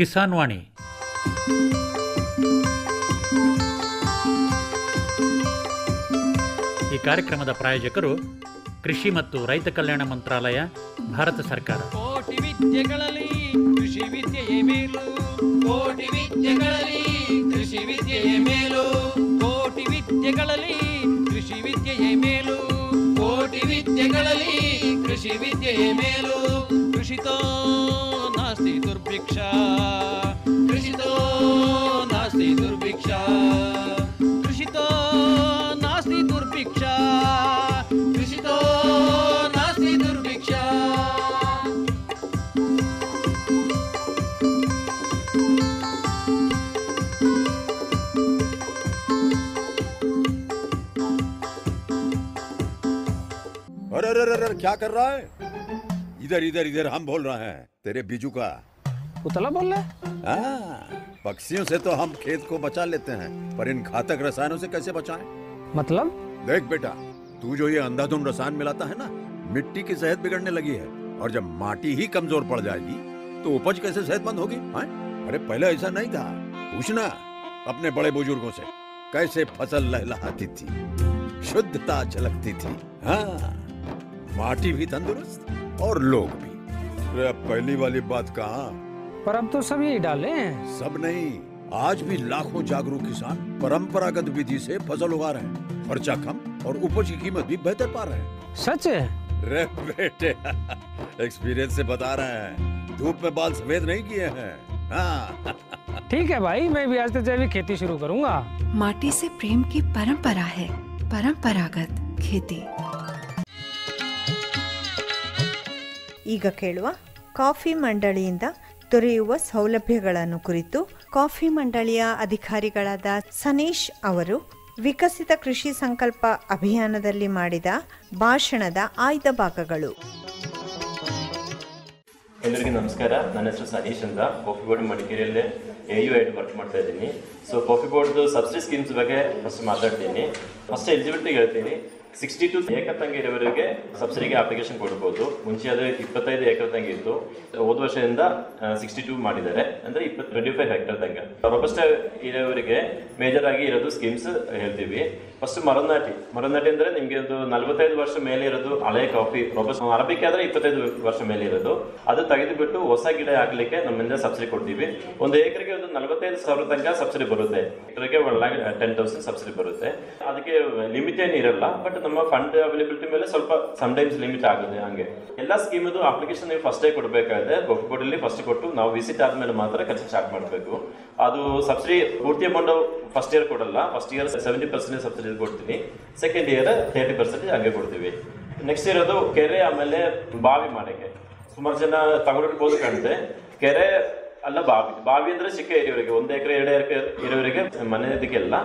ಕಿಸಾನ್ ವಾಣಿ. ಈ ಕಾರ್ಯಕ್ರಮದ ಪ್ರಾಯೋಜಕರು ಕೃಷಿ ಮತ್ತು ರೈತ ಕಲ್ಯಾಣ ಮಂತ್ರಾಲಯ, ಭಾರತ ಸರ್ಕಾರ. ಕೋಟಿ ವಿದ್ಯೆಗಳಲ್ಲಿ ಕೃಷಿ ವಿದ್ಯೆಯೇ ಮೇಲು, ಕೋಟಿ ವಿದ್ಯೆಗಳಲ್ಲಿ ಕೃಷಿ ವಿದ್ಯೆಯೇ ಮೇಲು, ಕೋಟಿ ವಿದ್ಯೆಗಳಲ್ಲಿ ಕೃಷಿ ವಿದ್ಯೆಯೇ ಮೇಲು, ಕೋಟಿ ವಿದ್ಯೆಗಳಲ್ಲಿ ಕೃಷಿ ವಿದ್ಯೆಯೇ ಮೇಲು. ಕೃಷಿತೋ ನಾಸ್ತಿ ದುರ್ಭಿಕ್ಷ, ಕೃಷಿತೋ ನಾಸ್ತಿ ದುರ್ಭಿಕ್ಷ, ಕೃಷಿತೋ ನಾಸ್ತಿ ದುರ್ಭಿಕ್ಷ, ಕೃಷಿತೋ ನಾಸ್ತಿ ದುರ್ಭಿಕ್ಷ. अरे अरे अरे क्या कर रहा है? इधर इधर इधर हम बोल रहे हैं तेरे बीजू का. उतला बोल रहा है? हाँ, पक्षियों से तो हम खेत को बचा लेते हैं, पर इन घातक रसायनों से कैसे बचाएं? मतलब? देख बेटा, तू जो ये अंधाधुंध रसायन मिलाता है ना, मिट्टी की सेहत बिगड़ने लगी है. और जब माटी ही कमजोर पड़ जाएगी तो उपज कैसे सेहतमंद होगी? हाँ? अरे पहले ऐसा नहीं था. पूछना अपने बड़े बुजुर्गों से, कैसे फसल लहलहाती थी, शुद्धता झलकती थी. हाँ, माटी भी तंदुरुस्त और लोग भी. अरे पहली वाली बात कहाँ? पर अब तो सब यही डाले हैं. सब नहीं, आज भी लाखों जागरूक किसान परंपरागत विधि से फसल उगा रहे हैं. खर्चा कम और उपज की कीमत भी बेहतर पा रहे हैं. सच है? रे बेटे, एक्सपीरियंस से बता रहे हैं. धूप में बाल सफेद नहीं किए हैं. हाँ. ठीक है भाई, मैं भी आज से जैविक खेती शुरू करूंगा. माटी से प्रेम की परंपरा है, परंपरागत खेती. ಈಗ ಕೇಳುವ ಕಾಫಿ ಮಂಡಳಿಯಿಂದ ದೊರೆಯುವ ಸೌಲಭ್ಯಗಳನ್ನು ಕುರಿತು ಕಾಫಿ ಮಂಡಳಿಯ ಅಧಿಕಾರಿಗಳಾದ ಸನೀಶ್ ಅವರು ವಿಕಸಿತ ಕೃಷಿ ಸಂಕಲ್ಪ ಅಭಿಯಾನದಲ್ಲಿ ಮಾಡಿದ ಭಾಷಣದ ಆಯ್ದ ಭಾಗಗಳು. ಎಲ್ಲರಿಗೂ ನಮಸ್ಕಾರ. ನನ್ನ ಹೆಸರು ಸನೀಶ್ ಅಂತ. ಕಾಫಿ ಬೋರ್ಡ್ ಮಡಿಕೇರಿಯಲ್ಲೇ AU ಆಗಿ ವರ್ಕ್ ಮಾಡ್ತಾ ಇದ್ದೀನಿ. ಸೊ ಕಾಫಿ ಬೋರ್ಡ್ದು ಸಬ್ಸಿಡಿ ಸ್ಕೀಮ್ಸ್ ಬಗ್ಗೆ ಫಸ್ಟ್ ಮಾತಾಡ್ತೀನಿ. ಫಸ್ಟ್ ಎಲಿಜಿಬಿಲಿಟಿ ಹೇಳ್ತೀನಿ. 62 ಏಕರ್ ತಂಗಿ ಇರೋವರೆಗೆ ಸಬ್ಸಿಡಿಗೆ ಅಪ್ಲಿಕೇಶನ್ ಕೊಡ್ಬೋದು. ಮುಂಚೆ ಅದು 25 ಏಕರ್ ತಂಗಿ ಇತ್ತು. ಹೋದ ವರ್ಷದಿಂದ 62 ಮಾಡಿದ್ದಾರೆ, ಅಂದ್ರೆ 25 ಹೆಕ್ಟರ್ ತಂಗ. ರೋಬಸ್ಟ ಇರೋವರೆಗೆ ಮೇಜರ್ ಆಗಿ ಇರೋದು ಸ್ಕೀಮ್ಸ್ ಹೇಳ್ತೀವಿ. ಫಸ್ಟ್ ಮರನಾಟಿ ಅಂದ್ರೆ ನಿಮ್ಗೆ ಒಂದು 45 ವರ್ಷ ಮೇಲೆ ಇರೋದು ಹಳೆ ಕಾಫಿ ರೋಬಸ್ಟ್. ಅರಬಿಕ್ ಆದ್ರೆ 25 ವರ್ಷ ಮೇಲೆ ಇರೋದು. ಅದು ತೆಗೆದು ಬಿಟ್ಟು ಹೊಸ ಗಿಡ ಹಾಕ್ಲಿಕ್ಕೆ ನಮ್ಮಿಂದ ಸಬ್ಸಿಡಿ ಕೊಡ್ತೀವಿ. ಒಂದು ಏಕರ್ಗೆ ಒಂದು 45,000 ತನಕ ಸಬ್ಸಿಡಿ ಬರುತ್ತೆ. ಏಕರ್ಗೆ 1,10,000 ಸಬ್ಸಿಡಿ ಬರುತ್ತೆ. ಅದಕ್ಕೆ ಲಿಮಿಟ್ ಏನು ಇರಲ್ಲ, ಬಟ್ ನಮ್ಮ ಫಂಡ್ ಅವೈಲಬಿಲಿಟಿ ಮೇಲೆ ಸ್ವಲ್ಪ ಸಮ್ಟೈಮ್ಸ್ ಲಿಮಿಟ್ ಆಗುತ್ತೆ. ಹಂಗೆ ಎಲ್ಲ ಸ್ಕೀಮ್ ಅಪ್ಲಿಕೇಶನ್ ನೀವು ಫಸ್ಟೇ ಕೊಡಬೇಕಾದ್ರೆ ಕಾಫಿ ಬೋರ್ಡ್ ಅಲ್ಲಿ ಫಸ್ಟ್ ಕೊಟ್ಟು ನಾವು ವಿಸಿಟ್ ಆದ್ಮೇಲೆ ಮಾತ್ರ ಕೆಲಸ ಸ್ಟಾರ್ಟ್ ಮಾಡಬೇಕು. ಅದು ಸಬ್ಸಿಡಿ ಪೂರ್ತಿ ಅಮೌಂಟ್ ಫಸ್ಟ್ ಇಯರ್ ಕೊಡಲ್ಲ. ಫಸ್ಟ್ ಇಯರ್ 70% ಸಬ್ಸಿಡಿ ಕೊಡ್ತೀನಿ, ಸೆಕೆಂಡ್ ಇಯರ್ 30% ಹಂಗೆ ಕೊಡ್ತೀವಿ. ನೆಕ್ಸ್ಟ್ ಇರೋದು ಕೆರೆ ಆಮೇಲೆ ಬಾವಿ ಮಾಡಕ್ಕೆ. ಸುಮಾರು ಜನ ತಗೊಂಡಿರ್ಬೋದು ಕಾಣುತ್ತೆ. ಕೆರೆ ಅಲ್ಲ ಬಾವಿ ಅಂದ್ರೆ ಚಿಕ್ಕ ಏರಿಯವರೆಗೆ 1 ಎಕರೆ 2 ಎಕರೆ ಇರೋವರೆಗೆ ಮನೆ ಇದಕ್ಕೆಲ್ಲ.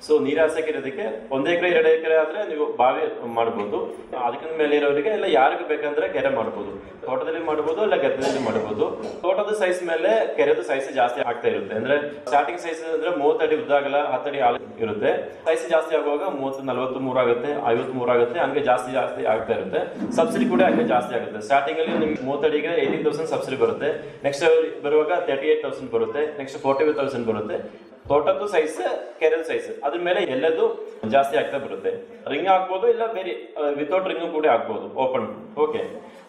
ಸೊ ನೀರು ಹಾಸಕ್ಕೆ ಇರೋದಕ್ಕೆ 1 ಎಕರೆ 2 ಎಕರೆ ಆದ್ರೆ ನೀವು ಬಾವಿ ಮಾಡ್ಬೋದು. ಅದಕ್ಕಿಂತ ಮೇಲೆ ಇರೋರಿಗೆ ಎಲ್ಲ ಯಾರಿಗೆ ಬೇಕಂದ್ರೆ ಕೆರೆ ಮಾಡ್ಬೋದು. ತೋಟದಲ್ಲಿ ಮಾಡ್ಬೋದು, ಇಲ್ಲ ಗದ್ದೆಯಲ್ಲಿ ಮಾಡ್ಬೋದು. ತೋಟದ ಸೈಜ್ ಮೇಲೆ ಕೆರೆದು ಸೈಜ್ ಜಾಸ್ತಿ ಆಗ್ತಾ ಇರುತ್ತೆ. ಅಂದ್ರೆ ಸ್ಟಾರ್ಟಿಂಗ್ ಸೈಜ್ ಅಂದ್ರೆ 30 ಅಡಿ ಉದ್ದಾಗಲ 10 ಅಡಿ ಆಳ ಇರುತ್ತೆ. ಸೈಜ್ ಜಾಸ್ತಿ ಆಗುವಾಗ 30, 43 ಆಗುತ್ತೆ, 53 ಆಗುತ್ತೆ. ಹಂಗೆ ಜಾಸ್ತಿ ಆಗ್ತಾ ಇರುತ್ತೆ. ಸಬ್ಸಿಡಿ ಕೂಡ ಹಂಗೆ ಜಾಸ್ತಿ ಆಗುತ್ತೆ. ಸ್ಟಾರ್ಟಿಂಗ್ ಅಲ್ಲಿ ನಿಮ್ಗೆ 30 ಅಡಿಗೆ 18,000 ಸಬ್ಸಿಡಿ ಬರುತ್ತೆ. ನೆಕ್ಸ್ಟ್ ಬರುವಾಗ 38,000 ಬರುತ್ತೆ. ನೆಕ್ಸ್ಟ್ 45,000 ಬರುತ್ತೆ. ತೋಟದ್ದು ಸೈಜ್, ಕೆರೆದ ಸೈಜ್, ಅದ್ರ ಮೇಲೆ ಎಲ್ಲದು ಜಾಸ್ತಿ ಆಗ್ತಾ ಬರುತ್ತೆ. ರಿಂಗ್ ಹಾಕ್ಬೋದು, ಇಲ್ಲ ಬೇರೆ ವಿತೌಟ್ ರಿಂಗ್ ಕೂಡ ಹಾಕ್ಬೋದು, open. Okay.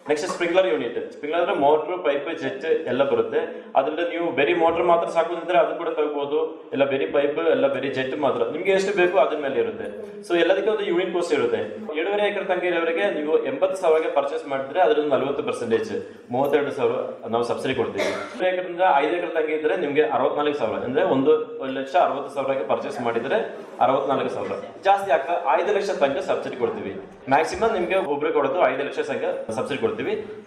Next sprinkler unit. Sprinkler ಅಂದ್ರೆ ಮೋಟರ್, ಪೈಪ್, ಜೆಟ್ ಎಲ್ಲ ಬರುತ್ತೆ. ಅದ್ರಿಂದ ನೀವು ಬೇರೆ ಮೋಟರ್ ಮಾತ್ರ ಸಾಕೋದಿದ್ರೆ ಅದು ಕೂಡ ತಗೋಬಹುದು, ಇಲ್ಲ ಬೇರೆ ಪೈಪ್, ಎಲ್ಲ ಬೇರೆ ಜೆಟ್ ಮಾತ್ರ ನಿಮ್ಗೆ ಎಷ್ಟು ಬೇಕು ಅದ್ರ ಮೇಲೆ ಇರುತ್ತೆ. ಸೊ ಎಲ್ಲದಕ್ಕೆ ಒಂದು ಯೂನಿಟ್ ಕಾಸ್ಟ್ ಇರುತ್ತೆ. 7.5 ಎಕರೆ ತನಕ ಇರೋವರೆಗೆ ನೀವು 80,000ಗೆ ಪರ್ಚೇಸ್ ಮಾಡಿದ್ರೆ ಅದರಿಂದ 40%, 32,000 ನಾವು ಸಬ್ಸಿಡಿ ಕೊಡ್ತೀವಿ. 2 ಎಕರೆಯಿಂದ 5 ಎಕರೆ ತನಕ ಇದ್ರೆ ನಿಮ್ಗೆ 64,000, ಅಂದ್ರೆ 1,60,000ಗೆ ಪರ್ಚೇಸ್ ಮಾಡಿದ್ರೆ 64,000 ಜಾಸ್ತಿ ಆಗ್ತಾ 5 ಲಕ್ಷ ತನಕ ಸಬ್ಸಿಡಿ ಕೊಡ್ತೀವಿ. ಮ್ಯಾಕ್ಸಿಮಮ್ ನಿಮ್ಗೆ ಒಬ್ರಿಗೆ ಕೊಡೋದು 5 ಲಕ್ಷ ತನಕ ಸಬ್ಸಿಡಿ ಕೊಡ್ತೀವಿ.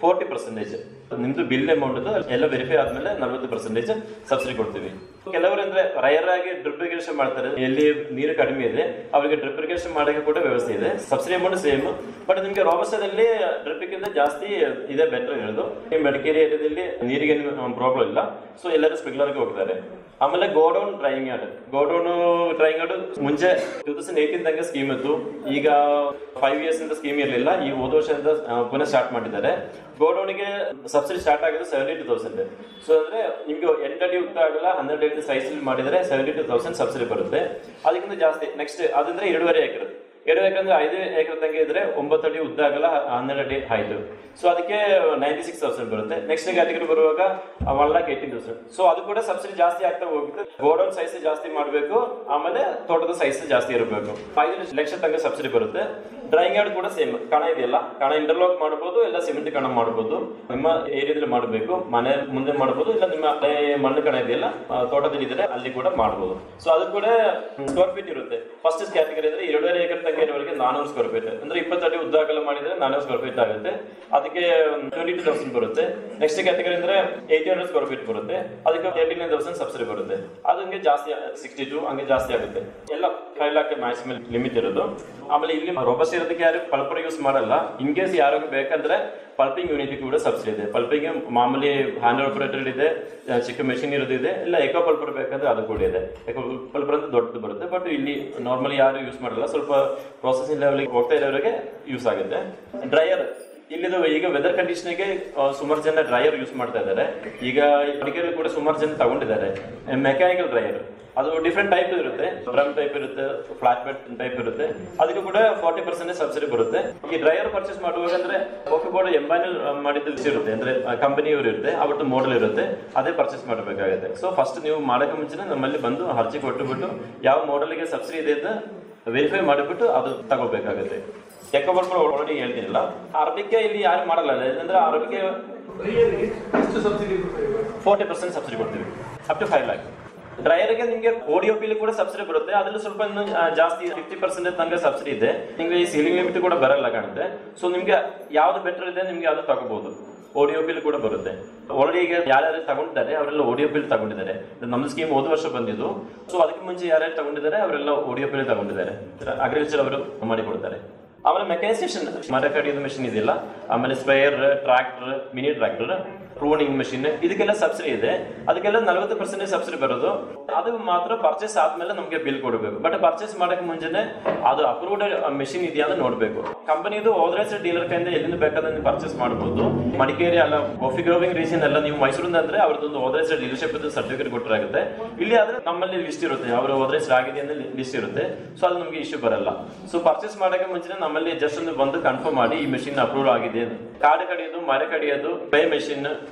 40% ನಿಮ್ದು ಬಿಲ್ ಅಮೌಂಟ್ ಎಲ್ಲ ವೆರಿಫೈ ಆದ್ಮೇಲೆ 40% ಸಬ್ಸಿಡಿ ಕೊಡ್ತೀವಿ. ಕೆಲವರಂದ್ರೆ ರೈರ್ ಆಗಿ ಡ್ರಿಪ್ ಇರಿಗೇಷನ್ ಮಾಡ್ತಾರೆ, ಎಲ್ಲಿ ನೀರು ಕಡಿಮೆ ಇದೆ ಅವರಿಗೆ ಡ್ರಿಪ್ ಇರಿಗೇಷನ್ ಮಾಡೋಕೆ ಕೂಡ ವ್ಯವಸ್ಥೆ ಇದೆ. ಸಬ್ಸಿಡಿ ಅಮೌಂಟ್ ಸೇಮ್, ಬಟ್ ನಿಮ್ಗೆ ರೋಬಸ್ಟಾದಲ್ಲಿ ಡ್ರಿಪ್ ಗಿಂತ ಜಾಸ್ತಿ ಇದೆ ಬೆಟರ್ ಹೇಳೋದು. ಈ ಮಡಿಕೇರಿ ಏರಿಯಾದಲ್ಲಿ ನೀರಿಗೆ ಪ್ರಾಬ್ಲಮ್ ಇಲ್ಲ, ಸೊ ಎಲ್ಲರೂ ಸ್ಪ್ರಿಂಕ್ಲರ್ಗೆ ಹೋಗ್ತಾರೆ. ಆಮೇಲೆ ಗೋಡೌನ್ ಡ್ರೈಯಿಂಗ್ ಯಾರ್ಡ್ ಮುಂಚೆ 2018 ತನಕ ಸ್ಕೀಮ್ ಇತ್ತು, ಈಗ 5 years ಇಂದ ಸ್ಕೀಮ್ ಇರಲಿಲ್ಲ. ಈ ಹೋದ ವರ್ಷದಿಂದ ಪುನಃ ಸ್ಟಾರ್ಟ್ ಮಾಡಿದ್ದಾರೆ. ಗೋಡೌನ್ಗೆ ಸಬ್ಸಿಡಿ ಸ್ಟಾರ್ಟ್ ಆಗಿದ್ದು 72,000. ಸೊ ಅಂದ್ರೆ ನಿಮ್ಗೆ 8 ಅಡಿ ಉದ್ದ ಆಗಲ್ಲ, 12 ಅಡಿ ಸೈಜ್ ಮಾಡಿದ್ರೆ 72,000 ಸಬ್ಸಿಡಿ ಬರುತ್ತೆ. ಅದಕ್ಕಿಂತ ಜಾಸ್ತಿ ನೆಕ್ಸ್ಟ್ ಅದಂದ್ರೆ 2.5 ಎಕರೆ. 2 ಎಕರೆ ಅಂದ್ರೆ 5 ಎಕರೆ ತನಕ ಇದ್ರೆ 9 ಅಡಿ ಉದ್ದ ಆಗಲ್ಲ, 12 ಅಡಿ ಹೈಟ್. ಸೊ ಅದಕ್ಕೆ 96,000 ಬರುತ್ತೆ. ನೆಕ್ಸ್ಟ್ ಕ್ಯಾಟಗರಿ ಬರುವಾಗ 1,18,000. ಸೊ ಅದು ಕೂಡ ಸಬ್ಸಿಡಿ ಜಾಸ್ತಿ ಆಗ್ತಾ ಹೋಗುತ್ತೆ. ಗೋಡೌನ್ ಸೈಜ್ ಜಾಸ್ತಿ ಮಾಡಬೇಕು, ಆಮೇಲೆ ತೋಟದ ಸೈಜ್ ಜಾಸ್ತಿ ಇರಬೇಕು. 5 ಲಕ್ಷ ತನಕ ಸಬ್ಸಿಡಿ ಬರುತ್ತೆ. ಡ್ರೈಯಿಂಗ್ ಯಾರ್ಡ್ ಕೂಡ ಸೇಮ್, ಕಣ ಇದೆಯಲ್ಲ, ಕಣ ಇಂಟರ್ಲಾಕ್ ಮಾಡಬಹುದು, ಇಲ್ಲ ಸಿಮೆಂಟ್ ಕಣ ಮಾಡಬಹುದು. ನಿಮ್ಮ ಏರಿಯಾದಲ್ಲಿ ಮಾಡಬೇಕು, ಮನೆ ಮುಂದೆ ಮಾಡಬಹುದು, ಇಲ್ಲ ನಿಮ್ಮ ಮಣ್ಣು ಕಣ ಇದೆಯಲ್ಲ ತೋಟದಲ್ಲಿ ಇದ್ರೆ ಅಲ್ಲಿ ಕೂಡ ಮಾಡಬಹುದು. ಸೊ ಅದು ಕೂಡ ಸ್ಕ್ವೇರ್ ಫೀಟ್ ಇರುತ್ತೆ. ಫಸ್ಟ್ ಕ್ಯಾಟಗರಿ ಅಂದ್ರೆ 2.5 ಎಕರೆ ತನಕ ಇರೋವರೆಗೆ 400 ಸ್ಕ್ವೇರ್ ಫೀಟ್, ಅಂದ್ರೆ 20 ಅಡಿ ಉದ್ದ ಅಗಲ ಮಾಡಿದ್ರೆ 400 ಸ್ಕ್ವೇರ್ ಫೀಟ್ ಆಗುತ್ತೆ. ಅದಕ್ಕೆ 22,000 ಬರುತ್ತೆ. ನೆಕ್ಸ್ಟ್ ಕ್ಯಾಟಗರಿ ಅಂದ್ರೆ 800 ಸ್ಕ್ವೇರ್ ಫೀಟ್ ಬರುತ್ತೆ, ಅದಕ್ಕೆ 39,000 ಸಬ್ಸಿಡಿ ಬರುತ್ತೆ. ಅದು ಹಂಗೆ ಜಾಸ್ತಿ 62 ಹಂಗೆ ಜಾಸ್ತಿ ಆಗುತ್ತೆ. ಎಲ್ಲ 5 lakh ಮ್ಯಾಕ್ಸಿಮಮ್ ಲಿಮಿಟ್ ಇರೋದು. ಆಮೇಲೆ ಇಲ್ಲಿ ರೋಬಸ್ಟ್ ಇರೋದಕ್ಕೆ ಯಾರು ಪಲ್ಪರ್ ಯೂಸ್ ಮಾಡಲ್ಲ. ಇನ್ ಕೇಸ್ ಯಾರಿಗೆ ಬೇಕಂದ್ರೆ ಪಲ್ಪಿಂಗ್ ಯೂನಿಟ್ ಕೂಡ ಸಬ್ಸಿಡಿ ಇದೆ. ಪಲ್ಪಿಂಗ್ ಮಾಮೂಲಿ ಹ್ಯಾಂಡ್ ಆಪರೇಟರ್ ಇದೆ, ಚಿಕ್ಕ ಮೆಷಿನ್ ಇರೋದಿದೆ, ಇಲ್ಲ ಎಕೋ ಪಲ್ಪರ್ ಬೇಕಂದ್ರೆ ಅದು ಕೂಡ ಇದೆ. ಎಕೋ ಪಲ್ಪರ್ ಅಂತ ದೊಡ್ಡದು ಬರುತ್ತೆ, ಬಟ್ ಇಲ್ಲಿ ನಾರ್ಮಲಿ ಯಾರು ಯೂಸ್ ಮಾಡಲ್ಲ. ಸ್ವಲ್ಪ ಪ್ರೊಸೆಸಿಂಗ್ ಲೆವೆಲ್ ಹೋಗ್ತಾ ಇರೋರಿಗೆ ಯೂಸ್ ಆಗುತ್ತೆ. ಡ್ರೈಯರ್ ಇಲ್ಲಿದು ಈಗ ವೆದರ್ ಕಂಡೀಷನ್ಗೆ ಸುಮಾರು ಜನ ಡ್ರೈಯರ್ ಯೂಸ್ ಮಾಡ್ತಾ ಇದ್ದಾರೆ. ಈಗ ಮಡಿಕೇರಿಯಲ್ಲಿ ಕೂಡ ಸುಮಾರು ಜನ ತಗೊಂಡಿದ್ದಾರೆ ಮೆಕ್ಯಾನಿಕಲ್ ಡ್ರೈಯರ್. ಅದು ಡಿಫ್ರೆಂಟ್ ಟೈಪ್ ಇರುತ್ತೆ, ಡ್ರಮ್ ಟೈಪ್ ಇರುತ್ತೆ, ಫ್ಲಾಟ್ ಬೆಡ್ ಟೈಪ್ ಇರುತ್ತೆ. ಅದಕ್ಕೂ ಕೂಡ 40% ಸಬ್ಸಿಡಿ ಬರುತ್ತೆ. ಈ ಡ್ರೈಯರ್ ಪರ್ಚೇಸ್ ಮಾಡುವಾಗ ಅಂದ್ರೆ ಕಾಫಿ ಬೋರ್ಡ್ ಎಂಬೈನಲ್ ಮಾಡಿದ್ದು ಇರುತ್ತೆ, ಅಂದ್ರೆ ಕಂಪನಿಯವರು ಇರುತ್ತೆ, ಅವತ್ತು ಮಾಡೆಲ್ ಇರುತ್ತೆ, ಅದೇ ಪರ್ಚೇಸ್ ಮಾಡಬೇಕಾಗುತ್ತೆ. ಸೊ ಫಸ್ಟ್ ನೀವು ಮಾಡೋಕೆ ಮುಂಚೆ ನಮ್ಮಲ್ಲಿ ಬಂದು ಅರ್ಜಿ ಕೊಟ್ಟುಬಿಟ್ಟು ಯಾವ ಮಾಡೆಲ್ಗೆ ಸಬ್ಸಿಡಿ ಇದೆ ಅಂತ ವೆರಿಫೈ ಮಾಡಿಬಿಟ್ಟು ಅದು ತಗೋಬೇಕಾಗುತ್ತೆ. ಎಕೋ ಪಲ್ಪರ್ ಆಲ್ರೆಡಿ ಹೇಳ್ತೀನಿಲ್ಲ. ಅರಬಿಕೆ ಇಲ್ಲಿ ಯಾರು ಮಾಡಲ್ಲ, ಅಂದ್ರೆ ಅರಬಿಕೆ 40% ಸಬ್ಸಿಡಿ ಕೊಡ್ತೀವಿ, ಅಪ್ ಟು 5 lakh. ಡ್ರೈಯರ್ಗೆ ನಿಮಗೆ ODOP ಕೂಡ ಸಬ್ಸಿಡಿ ಬರುತ್ತೆ, ಅದ್ರಲ್ಲಿ ಸ್ವಲ್ಪ ಜಾಸ್ತಿ 50% ತನಕ ಸಬ್ಸಿಡಿ ಇದೆ. ನಿಮಗೆ ಈ ಸೀಲಿಂಗ್ ಲಿಮಿಟ್ ಕೂಡ ಬರಲ್ಲ ಕಾಣುತ್ತೆ. ಸೊ ನಿಮ್ಗೆ ಯಾವ್ದು ಬೆಟರ್ ಇದೆ ನಿಮ್ಗೆ ಅದು ತಗೋಬಹುದು. ODOP ಕೂಡ ಬರುತ್ತೆ. ಆಲ್ರೆಡಿ ಈಗ ಯಾರ್ಯಾರು ತಗೊಂಡಿದ್ದಾರೆ ಅವರೆಲ್ಲ ODOP ತಗೊಂಡಿದ್ದಾರೆ. ನಮ್ಮ ಸ್ಕೀಮ್ ಹೋದ ವರ್ಷ ಬಂದಿದ್ದು. ಸೊ ಅದಕ್ಕೆ ಮುಂಚೆ ಯಾರ್ಯಾರು ತಗೊಂಡಿದ್ದಾರೆ ಅವರೆಲ್ಲ ODOP ತಗೊಂಡಿದ್ದಾರೆ. ಅಗ್ರಿಕಲ್ಚರ್ ಅವರು ಮಾಡಿಕೊಡ್ತಾರೆ. ಆಮೇಲೆ ಮೆಕ್ಯಾನೈಸೇಷನ್ ಮರ ಕಡಿಯೋದು ಮೆಷಿನ್ ಇದೆಯಲ್ಲ, ಆಮೇಲೆ sprayer, tractor, mini tractor, pruning machine, ಇದಕ್ಕೆಲ್ಲ ಸಬ್ಸಿಡಿ ಇದೆ. ಅದಕ್ಕೆಲ್ಲ 40% ಸಬ್ಸಿಡಿ ಬರೋದು. ಅದು ಮಾತ್ರ ಪರ್ಚೇಸ್ ಆದ್ಮೇಲೆ ನಮಗೆ ಬಿಲ್ ಕೊಡಬೇಕು. ಬಟ್ ಪರ್ಚೇಸ್ ಮಾಡಕ್ಕೆ ಮುಂಚೆನೆ ಅದು ಅಪ್ರೂವ್ಡ್ ಮೆಷಿನ್ ಇದೆಯಾ ಅಂತ ನೋಡ್ಬೇಕು. ಕಂಪನಿದು ಆಥರೈಸ್ಡ್ ಡೀಲರ್ ಕೈಯಿಂದ ಎಲ್ಲಿಂದ ಬೇಕಾದ್ರೆ ನೀವು ಪರ್ಚೇಸ್ ಮಾಡಬಹುದು. ಮಡಿಕೇರಿ ಅಲ್ಲ, ಕಾಫಿ ಗ್ರೋವಿಂಗ್ ರೀಜನ್ ಎಲ್ಲ ನೀವು ಮೈಸೂರಿಂದ ಅಂದ್ರೆ ಅವ್ರದ್ದೊಂದು ಆಥರೈಸ್ಡ್ ಡೀಲರ್ಶಿಪ್ ಸರ್ಟಿಫಿಕೇಟ್ ಕೊಟ್ಟರಾಗುತ್ತೆ. ಇಲ್ಲಿ ಆದ್ರೆ ನಮ್ಮಲ್ಲಿ ಲಿಸ್ಟ್ ಇರುತ್ತೆ, ಅವರು ಆಥರೈಸ್ಡ್ ಆಗಿದೆ ಅಂತ ಲಿಸ್ಟ್ ಇರುತ್ತೆ. ಸೊ ಅದು ನಮಗೆ ಇಶ್ಯೂ ಬರಲ್ಲ. ಸೊ ಪರ್ಚೇಸ್ ಮಾಡಕ್ಕೆ ಮುಂಚೆ ನಮ್ಮಲ್ಲಿ ಜಸ್ಟ್ ಒಂದು ಬಂದು ಕನ್ಫರ್ಮ್ ಮಾಡಿ ಈ ಮೆಷಿನ್ ಅಪ್ರೂವ್ ಆಗಿದೆ. ಕಾಡು ಕಡಿಯೋದು, ಮರ ಕಡಿಯೋದು, ಬೈ ಮೆಷಿನ್,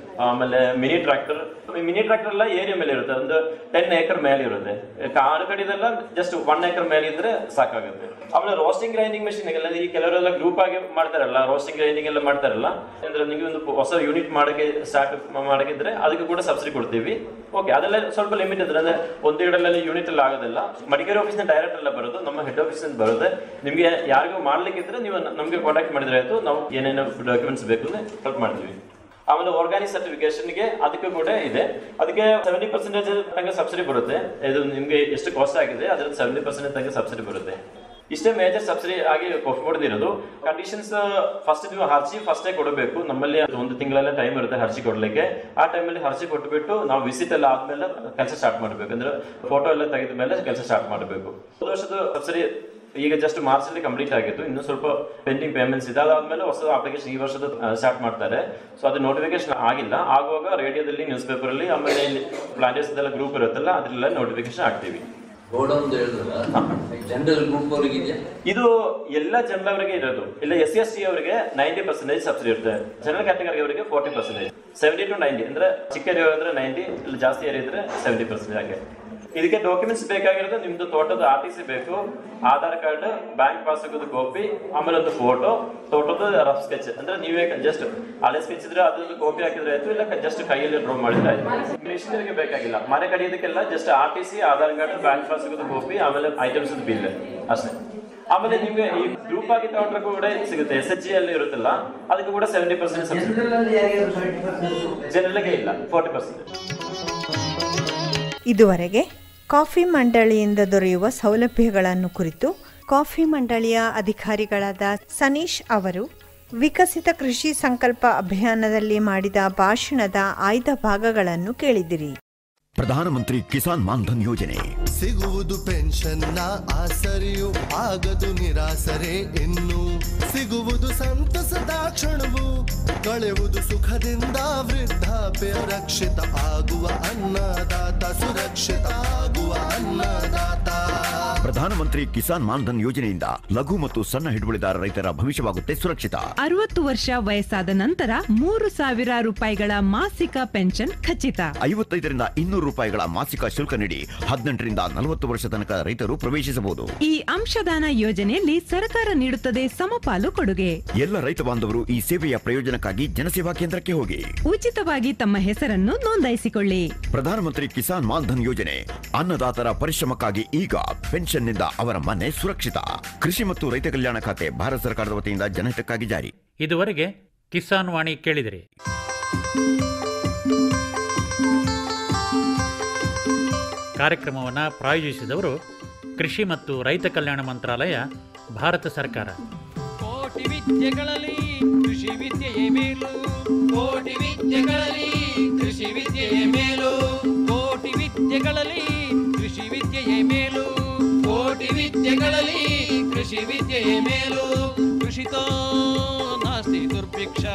ಆಮೇಲೆ ಮಿನಿ ಟ್ರಾಕ್ಟರ್ ಎಲ್ಲ ಏರಿಯಾ ಮೇಲೆ ಇರುತ್ತೆ, ಒಂದು 10 acre ಮೇಲೆ ಇರುತ್ತೆ. ಕಾಡು ಕಡಿಯೋದೆಲ್ಲ ಜಸ್ಟ್ 1 acre ಮೇಲೆ ಇದ್ರೆ ಸಾಕಾಗುತ್ತೆ. ಆಮೇಲೆ ರೋಸ್ಟಿಂಗ್ ಗ್ರೈಂಡಿಂಗ್ ಮೆಷಿನ್ ಈ ಕೆಲವರೆಲ್ಲ ಗ್ರೂಪ್ ಆಗಿ ಮಾಡ್ತಾರಲ್ಲ, ರೋಸ್ಟಿಂಗ್ ಗ್ರೈಂಡಿಂಗ್ ಎಲ್ಲ ಮಾಡ್ತಾರಲ್ಲ, ಅಂದ್ರೆ ನಿಮಗೆ ಒಂದು ಹೊಸ ಯೂನಿಟ್ ಮಾಡಕ್ಕೆ ಸ್ಟಾರ್ಟ್ ಮಾಡಕ್ಕಿದ್ರೆ ಅದಕ್ಕೆ ಕೂಡ ಸಬ್ಸಿಡಿ ಕೊಡ್ತೀವಿ. ಓಕೆ, ಅದೆಲ್ಲ ಸ್ವಲ್ಪ ಲಿಮಿಟ್ ಇದ್ರೆ ಅಂದ್ರೆ ಒಂದೆರಡಲ್ಲಿ ಯೂನಿಟ್ ಎಲ್ಲ ಆಗೋದಿಲ್ಲ. ಮಡಿಕೇರಿ ಆಫೀಸ್ನ ಡೈರೆಕ್ಟ್ ಎಲ್ಲ ಬರೋದು, ನಮ್ಮ ಹೆಡ್ ಆಫೀಸ್ ಬರುತ್ತೆ. ನಿಮಗೆ ಯಾರಿಗೂ ಮಾಡ್ಲಿಕ್ಕಿದ್ರೆ ನೀವು ನಮಗೆ ಕಾಂಟ್ಯಾಕ್ಟ್ ಮಾಡಿದ್ರೆ ಆಯ್ತು, ನಾವು ಏನೇನು ಡಾಕ್ಯುಮೆಂಟ್ಸ್ ಬೇಕು ಅಂದ್ರೆ ಹೆಲ್ಪ್ ಮಾಡ್ತೀವಿ. ಆಮೇಲೆ ಆರ್ಗಾನಿಕ್ ಸರ್ಟಿಫಿಕೇಶನ್ಗೆ ಅದಕ್ಕೂ ಕೂಡ ಇದೆ. ಅದಕ್ಕೆ 70% ತನಕ ಸಬ್ಸಿಡಿ ಬರುತ್ತೆ. ಇದು ನಿಮ್ಗೆ ಎಷ್ಟು ಕಾಸ್ಟ್ ಆಗಿದೆ ಅದರಲ್ಲಿ 70% ತನಕ ಸಬ್ಸಿಡಿ ಬರುತ್ತೆ. ಇಷ್ಟೇ ಮೇಜರ್ ಸಬ್ಸಿಡಿ ಆಗಿ ಕಾಫಿ ಬೋರ್ಡ್ ಇರೋದು. ಕಂಡೀಷನ್ಸ್ ಫಸ್ಟ್ ನೀವು ಅರ್ಜಿ ಫಸ್ಟೇ ಕೊಡಬೇಕು. ನಮ್ಮಲ್ಲಿ 1 ತಿಂಗಳೆಲ್ಲ ಟೈಮ್ ಇರುತ್ತೆ ಅರ್ಜಿ ಕೊಡ್ಲಿಕ್ಕೆ. ಆ ಟೈಮಲ್ಲಿ ಅರ್ಜಿ ಕೊಟ್ಬಿಟ್ಟು ನಾವು ವಿಸಿಟ್ ಎಲ್ಲ ಆದ್ಮೇಲೆ ಕೆಲಸ ಸ್ಟಾರ್ಟ್ ಮಾಡಬೇಕು. ಅಂದ್ರೆ ಫೋಟೋ ಎಲ್ಲ ತೆಗೆದ ಮೇಲೆ ಕೆಲಸ ಸ್ಟಾರ್ಟ್ ಮಾಡಬೇಕು. ಹೋದ ವರ್ಷದ ಸಬ್ಸಿಡಿ ಈಗ ಜಸ್ಟ್ ಮಾರ್ಚ್ ಅಲ್ಲಿ ಕಂಪ್ಲೀಟ್ ಆಗಿತ್ತು. ಇನ್ನು ಸ್ವಲ್ಪ ಪೆಂಡಿಂಗ್ ಪೇಮೆಂಟ್ಸ್ ಇದೆ. ಅದಾದ್ಮೇಲೆ ಹೊಸ ಅಪ್ಲಿಕೇಶನ್ ಈ ವರ್ಷದ ಸ್ಟಾರ್ಟ್ ಮಾಡ್ತಾರೆ. ಸೊ ಅದು ನೋಟಿಫಿಕೇಶನ್ ಆಗಿಲ್ಲ. ಆಗುವಾಗ ರೇಡಿಯೋದಲ್ಲಿ, ನ್ಯೂಸ್ ಪೇಪರ್ ಅಲ್ಲಿ, ಆಮೇಲೆ ಪ್ಲಾಂಟರ್ಸ್ ಎಲ್ಲ ಗ್ರೂಪ್ ಇರುತ್ತಲ್ಲ ಅದರಲ್ಲ ನೋಟಿಫಿಕೇಶನ್ ಆಗ್ತೀವಿ. ಇದು ಎಲ್ಲ ಜನರವರಿಗೆ ಇರೋದು. ಇಲ್ಲ SC/ST ಅವರಿಗೆ 90% ಸಬ್ಸಿಡಿ ಇರುತ್ತೆ. ಜನರಲ್ ಕ್ಯಾಟಗರಿ ಅವರಿಗೆ 40%, 70 to 90. ಅಂದ್ರೆ ಚಿಕ್ಕ ಏರಿಯಾ ಅಂದ್ರೆ 90, ಇಲ್ಲ ಜಾಸ್ತಿ ಏರಿಯಾ ಇದ್ರೆ 70% ಹಾಗೆ. ಇದಕ್ಕೆ ಡಾಕ್ಯುಮೆಂಟ್ಸ್ ಬೇಕಾಗಿರೋದು ನಿಮ್ದು ತೋಟದ RTC ಬೇಕು, Aadhaar card, bank passbook copy, ಆಮೇಲೆ ಒಂದು ಫೋಟೋ, ತೋಟದ ರಫ್ ಸ್ಕೆಚ್. ಅಂದ್ರೆ ನೀವೇ ಜಸ್ಟ್ ಹಳೆ ಸ್ಕೆಚ್ ಇದ್ರೆ ಅದೊಂದು ಕಾಪಿ ಹಾಕಿದ್ರೆ ಆಯ್ತು, ಇಲ್ಲ ಜಸ್ಟ್ ಕೈಯಲ್ಲಿ ಡ್ರಾ ಮಾಡಿದ್ರೆ ಆಯ್ತು. ಮಿಷನರಿಗೆ ಬೇಕಾಗಿಲ್ಲ. ಮನೆ ಕಡಿಯೋದಕ್ಕೆಲ್ಲ just RTC, Aadhaar card, bank passbook copy, ಆಮೇಲೆ ಐಟಮ್ಸ್ ಬಿಲ್ ಅಷ್ಟೇ. ಆಮೇಲೆ ನಿಮ್ಗೆ ಈ ಗ್ರೂಪ್ ಆಗಿ ತಗೊಂಡ್ರೆ ಕೂಡ ಸಿಗುತ್ತೆ. SHG ಅಲ್ಲಿ ಇರುತ್ತಲ್ಲ ಅದಕ್ಕೆ ಕೂಡ 70% ಸಬ್ಸಿಡಿ. ಜನರಲ್ಗೆ ಇಲ್ಲ, 40%. ಇದುವರೆಗೆ ಕಾಫಿ ಮಂಡಳಿಯಿಂದ ದೊರೆಯುವ ಸೌಲಭ್ಯಗಳನ್ನು ಕುರಿತು ಕಾಫಿ ಮಂಡಳಿಯ ಅಧಿಕಾರಿಗಳಾದ ಸನೀಶ್ ಅವರು ವಿಕಸಿತ ಕೃಷಿ ಸಂಕಲ್ಪ ಅಭಿಯಾನದಲ್ಲಿ ಮಾಡಿದ ಭಾಷಣದ ಆಯ್ದ ಭಾಗಗಳನ್ನು ಕೇಳಿದಿರಿ. ಪ್ರಧಾನಮಂತ್ರಿ ಕಿಸಾನ್ ಮಾನ್ಧನ್ ಯೋಜನೆ ಸಿಗುವುದು ಪೆನ್ಷನ್ನ ಆಸರೆಯು ಆಗದು ನಿರಾಸರೆ ಇನ್ನು ಸಿಗುವುದು ಸಂತಸದ ಕ್ಷಣವು ಕಳೆಯುವುದು ಸುಖದಿಂದ ವೃದ್ಧಾಪ್ಯ ರಕ್ಷಿತ ಆಗುವ ಅನ್ನದಾತ ಸುರಕ್ಷಿತ ಆಗುವ ಅನ್ನದಾತ. ಪ್ರಧಾನಮಂತ್ರಿ ಕಿಸಾನ್ ಮಾನ್ಧನ್ ಯೋಜನೆಯಿಂದ ಲಘು ಮತ್ತು ಸಣ್ಣ ಹಿಡುವಳಿದಾರ ರೈತರ ಭವಿಷ್ಯವಾಗುತ್ತೆ ಸುರಕ್ಷಿತ. 60 ವರ್ಷ ವಯಸ್ಸಾದ ನಂತರ 3,000 ರೂಪಾಯಿಗಳ ಮಾಸಿಕ ಪೆನ್ಷನ್ ಖಚಿತ. 55ರಿಂದ 200 ರೂಪಾಯಿಗಳ ಮಾಸಿಕ ಶುಲ್ಕ ನೀಡಿ 18ರಿಂದ 40 ವರ್ಷ ತನಕ ರೈತರು ಪ್ರವೇಶಿಸಬಹುದು. ಈ ಅಂಶದಾನ ಯೋಜನೆಯಲ್ಲಿ ಸರ್ಕಾರ ನೀಡುತ್ತದೆ ಸಮಪಾಲು ಕೊಡುಗೆ. ಎಲ್ಲ ರೈತ ಬಾಂಧವರು ಈ ಸೇವೆಯ ಪ್ರಯೋಜನಕ್ಕಾಗಿ ಜನಸೇವಾ ಕೇಂದ್ರಕ್ಕೆ ಹೋಗಿ ಉಚಿತವಾಗಿ ತಮ್ಮ ಹೆಸರನ್ನು ನೋಂದಾಯಿಸಿಕೊಳ್ಳಿ. ಪ್ರಧಾನಮಂತ್ರಿ ಕಿಸಾನ್ ಮಾನ್ಧನ್ ಯೋಜನೆ ಅನ್ನದಾತರ ಪರಿಶ್ರಮಕ್ಕಾಗಿ ಈಗ ಪೆನ್ಷನ್ನಿಂದ ಅವರ ಮನೆ ಸುರಕ್ಷಿತ. ಕೃಷಿ ಮತ್ತು ರೈತ ಕಲ್ಯಾಣ ಖಾತೆ ಭಾರತ ಸರ್ಕಾರದ ವತಿಯಿಂದ ಜನಹಿತಕ್ಕಾಗಿ ಜಾರಿ. ಇದುವರೆಗೆ ಕಿಸಾನ್ ವಾಣಿ ಕೇಳಿದಿರಿ. ಕಾರ್ಯಕ್ರಮವನ್ನು ಪ್ರಾಯೋಜಿಸಿದವರು ಕೃಷಿ ಮತ್ತು ರೈತ ಕಲ್ಯಾಣ ಮಂತ್ರಾಲಯ, ಭಾರತ ಸರ್ಕಾರ. ಕೋಟಿ ವಿದ್ಯೆಗಳಲ್ಲಿ ಕೃಷಿ ವಿದ್ಯೆಯೇ ಮೇಲು. ಕೋಟಿ ವಿದ್ಯೆಗಳಲ್ಲಿ ಕೃಷಿ ವಿದ್ಯೆಯೇ ಮೇಲು. ಕೋಟಿ ವಿದ್ಯೆಗಳಲ್ಲಿ ಕೃಷಿ ವಿದ್ಯೆಯೇ ಮೇಲು. ಕೋಟಿ ವಿದ್ಯೆಗಳಲ್ಲಿ ಕೃಷಿ ವಿದ್ಯೆಯೇ ಮೇಲು. ಕೃಷಿತೋ ನಾಸ್ತಿ ದುರ್ಭಿಕ್ಷ.